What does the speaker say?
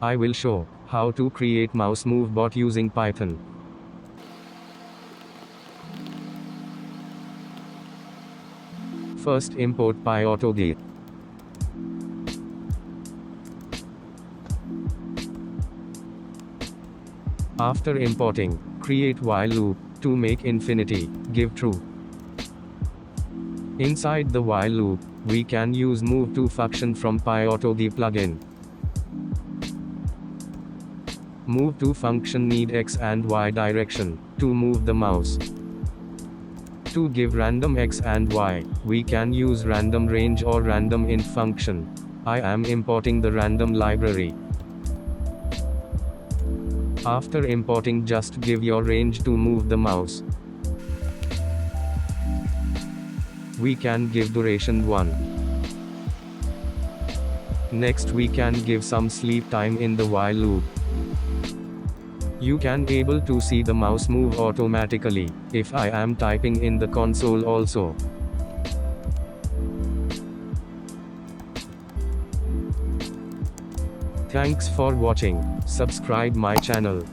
I will show how to create mouse move bot using Python. First import PyAutoGate. After importing, create while loop to make infinity give true. Inside the while loop, we can use move to function from PyAutoGate plugin. Move to function need x and y direction to move the mouse. To give random x and y, we can use random range or random int function. I am importing the random library. After importing, just give your range to move the mouse. We can give duration 1. Next we can give some sleep time in the while loop. You can able to see the mouse move automatically, if I am typing in the console also. Thanks for watching. Subscribe my channel.